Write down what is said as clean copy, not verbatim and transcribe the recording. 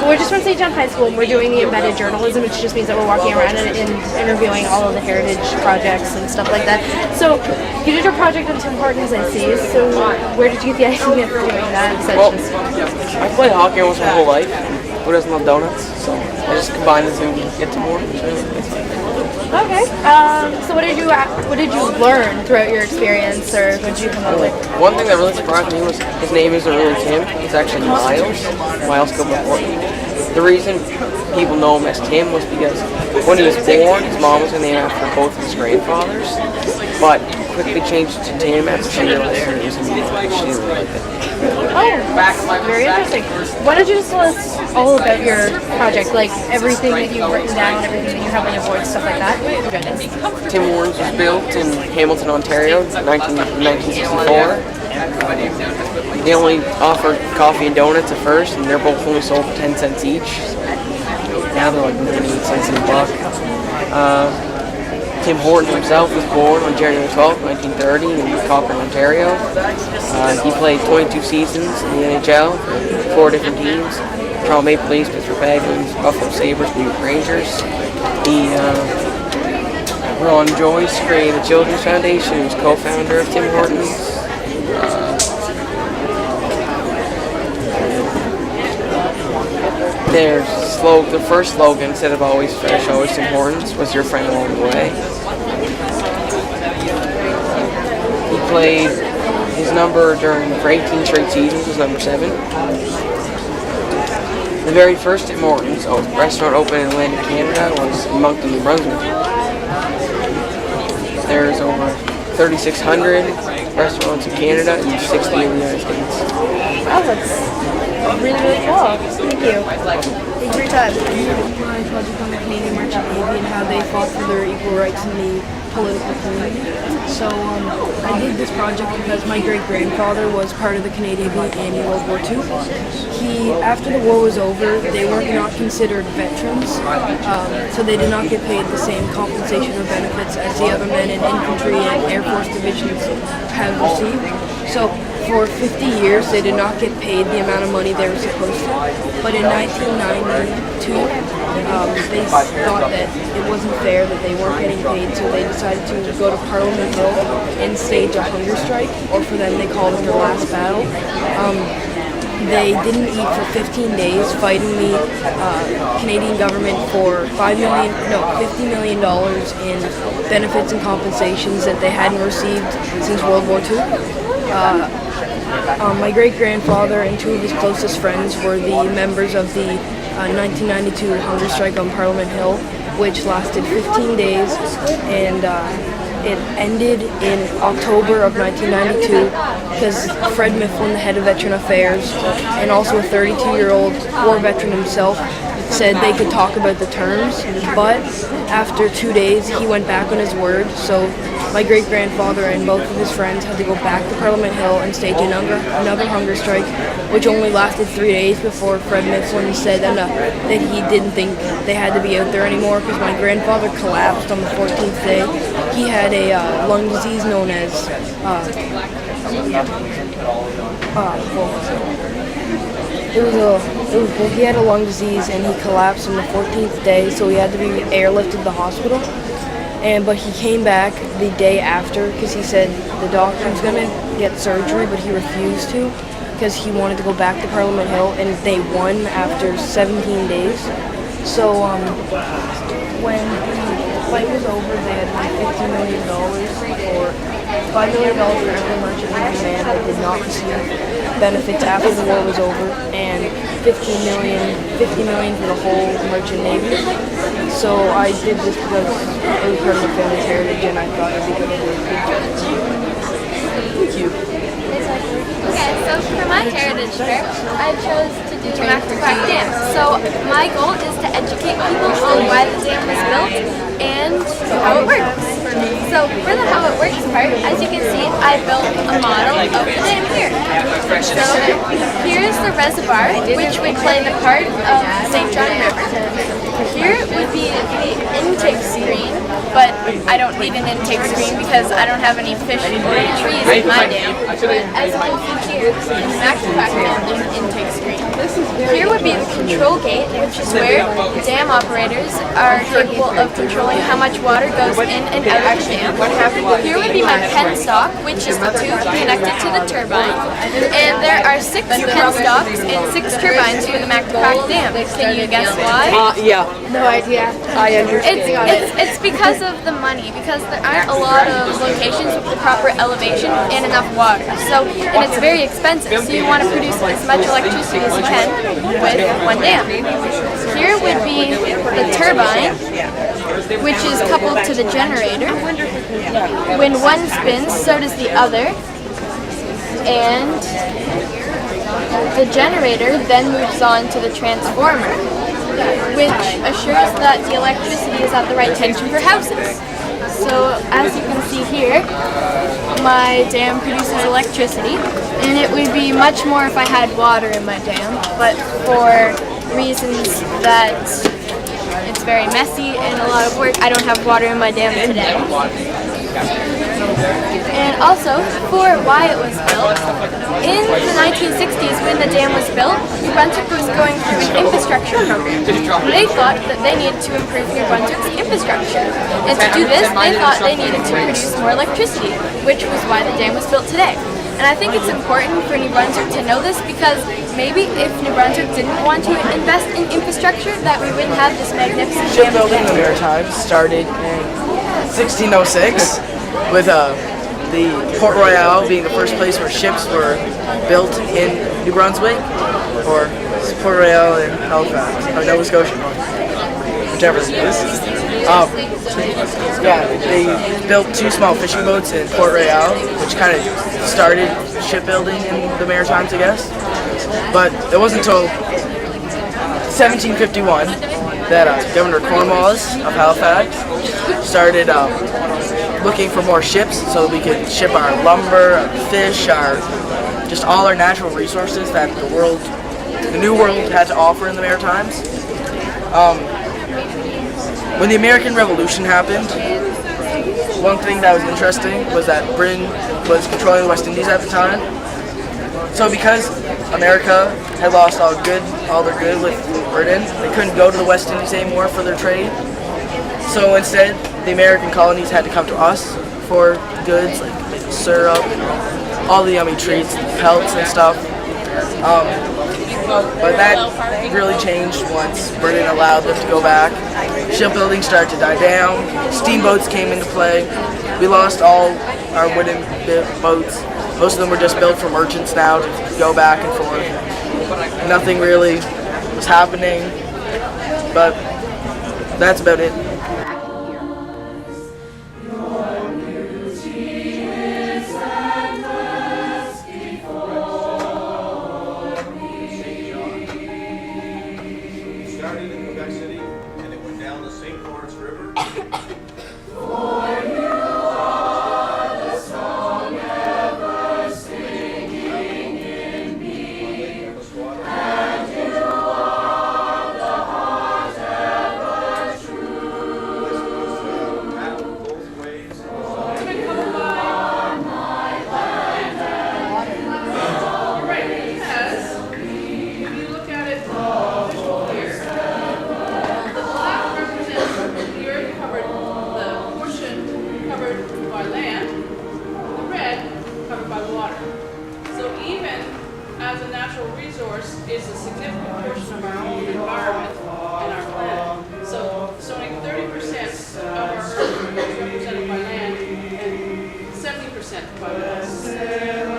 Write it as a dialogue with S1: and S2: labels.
S1: We're just from St. John High School, and we're doing the embedded journalism, which just means that we're walking around and interviewing all of the heritage projects and stuff like that. So you did your project on Tim Hortons, I see. So where did you get the idea for doing that?
S2: Well, I played hockey almost my whole life. Who doesn't love donuts? So I just combined the two to get Tim Hortons.
S1: Okay. So what did you learn throughout your experience, or what did you come up with?
S2: One thing that really surprised me was his name isn't really Tim. It's actually Miles. Miles Gilbert. The reason people know him as Tim was because when he was born, his mom was named after both of his grandfathers, but quickly changed to Tim after she realized it was him. She didn't really like it.
S1: Oh, very interesting. Why don't you just tell us all about your project, like everything that you've written down, everything that you have on your board, stuff like that?
S2: Tim Hortons was built in Hamilton, Ontario, 1964. They only offered coffee and donuts at first, and they're both only sold for 10 cents each. Now they're like 98 cents a buck. Tim Hortons himself was born on January 12, 1930 in Cochrane, Ontario. He played 22 seasons in the NHL for 4 different teams: Toronto Maple Leafs, Pittsburgh Penguins, Buffalo Sabres, New York Rangers. He, Ron Joyce created the Children's Foundation. He was co-founder of Tim Hortons. The first slogan, instead of always fresh, always Tim Hortons, was your friend along the way. He played his number for 18 straight seasons was number 7. The very first Tim Hortons restaurant opened in Atlantic, Canada was in Moncton, Nouveau-Brunswick. There's over 3,600 restaurants in Canada and 60 in the United States.
S1: Oh, that's really, really cool. Thank you. Thank you for your time.
S3: My project on the Canadian Merchant Navy and how they fought for their equal rights in the political community. So I did this project because my great-grandfather was part of the Canadian Navy in World War II. After the war was over, they were not considered veterans, so they did not get paid the same compensation or benefits as the other men in infantry and Air Force divisions have received. So for 50 years, they did not get paid the amount of money they were supposed to. But in 1992, they thought that it wasn't fair that they weren't getting paid, so they decided to go to Parliament Hill and stage a hunger strike, or for them, they called it their last battle. They didn't eat for 15 days, fighting the Canadian government for $50 million in benefits and compensations that they hadn't received since World War II. My great-grandfather and 2 of his closest friends were the members of the 1992 hunger strike on Parliament Hill, which lasted 15 days, and it ended in October of 1992 because Fred Mifflin, the head of Veteran Affairs, and also a 32-year-old war veteran himself, said they could talk about the terms, but after 2 days he went back on his word. So my great-grandfather and both of his friends had to go back to Parliament Hill and stage another hunger strike, which only lasted 3 days before Fred Mifflin said that he didn't think they had to be out there anymore because my grandfather collapsed on the 14th day. He had a lung disease known as he had a lung disease and he collapsed on the 14th day, so he had to be airlifted to the hospital. But he came back the day after because he said the doctor was gonna get surgery, but he refused to because he wanted to go back to Parliament Hill, and they won after 17 days. So when the fight was over, they had won $50 million or $5 million for every merchant Navy man that did not receive benefits after the war was over, and $50 million for the whole merchant Navy. So I did this because it was part of the family's heritage, and I thought it'd be good to do a good job. Thank you.
S4: Okay, so for my heritage fair, I chose to do back-to-back dams. So my goal is to educate people on why the dam was built and how it works. So for the how it works part, as you can see, I built a model of the dam here. So here's the reservoir, which would play the part of St. John River. Here would be the intake screen, but I don't need an intake screen because I don't have any fish or trees in my dam. But as you can see here, in the back-to-back dam, there's an intake screen. Here would be the control gate, which is where dam operators are capable of controlling how much water goes in and out of the dam. Here would be my penstock, which is the tube connected to the turbine. And there are 6 penstocks and 6 turbines for the back-to-back dam. Can you guess why?
S2: Yeah.
S1: No idea.
S2: I understand.
S4: It's because of the money, because there aren't a lot of locations with the proper elevation and enough water. So, and it's very expensive, so you want to produce as much electricity as you can with one dam. Here would be the turbine, which is coupled to the generator. When one spins, so does the other. And the generator then moves on to the transformer, which assures that the electricity is at the right tension for houses. So as you can see here, my dam produces electricity, and it would be much more if I had water in my dam, but for reasons that it's very messy and a lot of work, I don't have water in my dam today. And also, for why it was built, in the 1960s when the dam was built, New Brunswick was going through an infrastructure program. They thought that they needed to improve New Brunswick's infrastructure. And to do this, they thought they needed to produce more electricity, which was why the dam was built today. And I think it's important for New Brunswick to know this because maybe if New Brunswick didn't want to invest in infrastructure, that we wouldn't have this magnificent dam.
S5: Shipbuilding in the Maritimes started in 1606 with the Port Royal being the first place where ships were built in New Brunswick, or Port Royal in Halifax, or Nova Scotia, whichever it is. They built 2 small fishing boats in Port Royal, which kind of started shipbuilding in the Maritimes, I guess. But it wasn't until 1751 that Governor Cornwallis of Halifax started looking for more ships so that we could ship our lumber, our fish, just all our natural resources that the New World had to offer in the Maritimes. When the American Revolution happened, one thing that was interesting was that Britain was controlling the West Indies at the time. So because America had lost all their good with Britain, they couldn't go to the West Indies anymore for their trade. So instead, the American colonies had to come to us for goods like maple syrup and all the yummy treats, pelts and stuff. But that really changed once Britain allowed them to go back. Shipbuilding started to die down. Steamboats came into play. We lost all our wooden boats. Most of them were just built for merchants now to go back and forth. Nothing really was happening, but that's about it.
S6: Started in as a natural resource is a significant portion of our own environment and our planet. So only 30% of our Earth is represented by land and 70% by water.